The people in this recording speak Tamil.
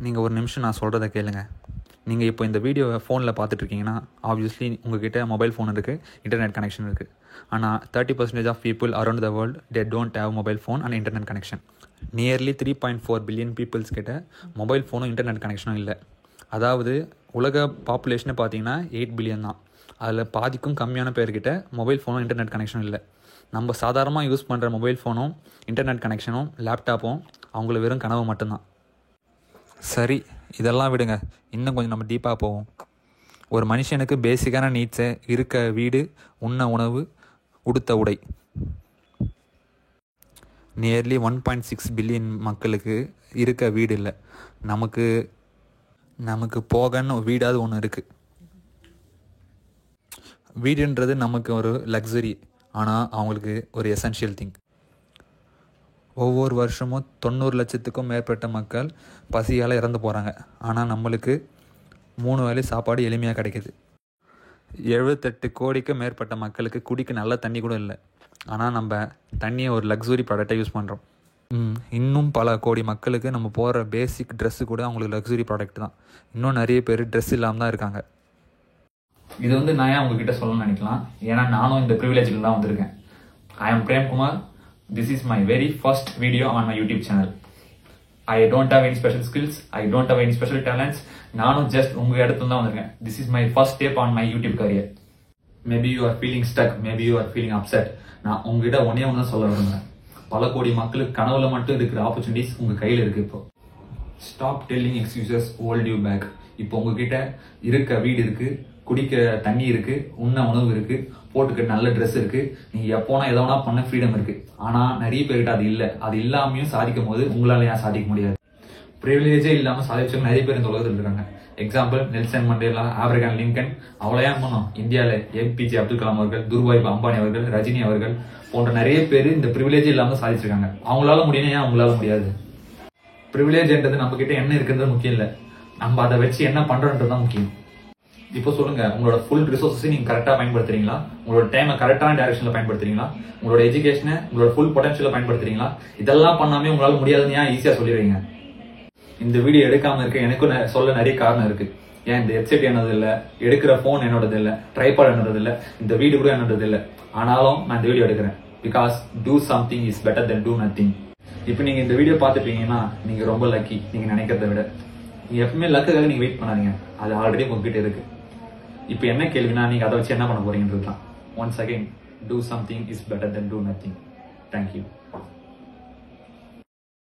நீங்கள் ஒரு நிமிஷம் நான் சொல்கிறத கேளுங்க. நீங்கள் இப்போ இந்த வீடியோவை ஃபோனில் பார்த்துட்ருக்கீங்கன்னா ஆப்வியஸ்லி உங்கள்கிட்ட மொபைல் ஃபோன் இருக்குது, இன்டர்நெட் கனெக்ஷன் இருக்குது. ஆனால் 30% of people around the world they don't have mobile phone and internet connection. Nearly 3.4 billion peoples கிட்ட மொபைல் ஃபோனும் இன்டர்நெட் கனெக்ஷனும் இல்லை. அதாவது உலக பாப்புலேஷனை பார்த்தீங்கன்னா 8 பில்லியன் தான். அதில் பாதிக்கும் கம்மியான பேர்கிட்ட மொபைல் ஃபோனும் இன்டர்நெட் கனெக்ஷனும் இல்லை. நம்ம சாதாரணமாக யூஸ் பண்ணுற மொபைல் ஃபோனும் இன்டர்நெட் கனெக்ஷனும் லேப்டாப்பும் அவங்கள வெறும் கனவு மட்டும்தான். சரி, இதெல்லாம் விடுங்க, இன்னும் கொஞ்சம் நம்ம டீப்பாக போவோம். ஒரு மனுஷனுக்கு பேசிக்கான நீட்ஸை இருக்க வீடு, உண்ண உணவு, உடுத்த உடை. நியர்லி 1.6 பில்லியன் மக்களுக்கு இருக்க வீடு இல்லை. நமக்கு போகன்னு வீடாவது ஒன்று இருக்குது. வீடுன்றது நமக்கு ஒரு லக்ஸரி, ஆனால் அவங்களுக்கு ஒரு எசென்ஷியல் திங். ஒவ்வொரு வருஷமும் 90 லட்சத்துக்கும் மேற்பட்ட மக்கள் பசியால் இறந்து போகிறாங்க. ஆனால் நம்மளுக்கு 3 வேளை சாப்பாடு எளிமையாக கிடைக்கிது. 78 கோடிக்கும் மேற்பட்ட மக்களுக்கு குடிக்க நல்ல தண்ணி கூட இல்லை. ஆனால் நம்ம தண்ணியை ஒரு லக்ஸுரி ப்ராடக்டாக யூஸ் பண்ணுறோம். இன்னும் பல கோடி மக்களுக்கு நம்ம போகிற பேசிக் ட்ரெஸ்ஸு கூட அவங்களுக்கு லக்ஸுரி ப்ராடக்ட் தான். இன்னும் நிறைய பேர் ட்ரெஸ் இல்லாமல் தான் இருக்காங்க. இது நான் ஏன் உங்ககிட்ட சொல்லணும்னு நினைக்கலாம், ஏன்னா நானும் இந்த ப்ரிவிலேஜில் தான் வந்திருக்கேன். I am Prem Kumar. This is my very first video on my YouTube channel. I don't have any special skills. I don't have any special talents. நானும் just உங்க இடத்துல தான் வந்திருக்கேன். This is my first step on my YouTube career. Maybe you are feeling stuck. Maybe you are feeling upset. நான் உங்ககிட்ட ஒண்ணே சொல்ல விரும்புறேன். பல கோடி மக்களுக்கு கனவுல மட்டும் இருக்கிற ஆப்பர்ச்சுனிட்டிஸ் உங்க கையில இருக்கு. இப்போ stop telling excuses hold you back. இப்போ உங்ககிட்ட இருக்க வீடு இருக்கு, குடிக்க தண்ணி இருக்கு, உண்ண உணவு இருக்கு, போட்டுக்க நல்ல ட்ரெஸ் இருக்கு, நீங்க எப்போனா எதோனா பண்ண ஃப்ரீடம் இருக்கு. ஆனா நிறைய பேர்கிட்ட அது இல்லை. அது இல்லாமையும் சாதிக்கும் போது உங்களால ஏன் சாதிக்க முடியாது? ப்ரிவிலேஜே இல்லாம சாதிச்சவங்க நிறைய பேர் இந்த உலகத்தில் இருக்காங்க. Example Nelson Mandela, Abraham Lincoln. அவ்வளோ ஏன் பண்ணோம்? இந்தியாவில் ஏபிஜே அப்துல் கலாம் அவர்கள், துர்பாய் அம்பானி அவர்கள், ரஜினி அவர்கள் போன்ற நிறைய பேர் இந்த ப்ரிவிலேஜே இல்லாம சாதிச்சிருக்காங்க. அவங்களால முடியும், ஏன் அவங்களால முடியாது? ப்ரிவிலேஜ்ன்றது நம்ம கிட்ட என்ன இருக்குன்றது முக்கியம் இல்லை, நம்ம அதை வச்சு என்ன பண்றோன்றதுதான் முக்கியம். இப்போ சொல்லுங்க, உங்களோட ஃபுல் ரிசோர்ஸஸ் நீங்க கரெக்டா பயன்படுத்துறீங்களா? உங்களோட டைமை கரெக்டான டைரக்ஷன்ல பயன்படுத்துறீங்களா? உங்களோட எஜுகேஷனை உங்களோட ஃபுல் பொட்டன்ஷியல பயன்படுத்துறீங்களா? இதெல்லாம் பண்ணாமே உங்களால முடியாதுன்னு ஏன் ஈஸியா சொல்லிடுறீங்க? இந்த வீடியோ எடுக்காம இருக்க எனக்கும் சொல்ல நிறைய காரணம் இருக்கு. ஏன் இந்த ஹெட்செட் என்னது இல்லை, எடுக்கிற போன் என்னோடது இல்லை, ட்ரைபாட் என்னது இல்லை, இந்த வீடு கூட என்னோடது இல்லை. ஆனாலும் நான் இந்த வீடியோ எடுக்கிறேன். Because do something is better then two nothing. இப்போ நீங்க இந்த வீடியோ பார்த்துட்டீங்கன்னா நீங்க ரொம்ப லக்கி. நீங்க நினைக்கிறத விட நீங்க எப்பவுமே லக்குக்காக நீங்க வெயிட் பண்ணாதீங்க, அது ஆல்ரெடி உங்ககிட்ட இருக்கு. இப்போ என்ன கேள்வினா, நீங்க அதை வச்சு என்ன பண்ண போறீங்கன்றது தான். Once again, do something is better then two nothing. Thank you.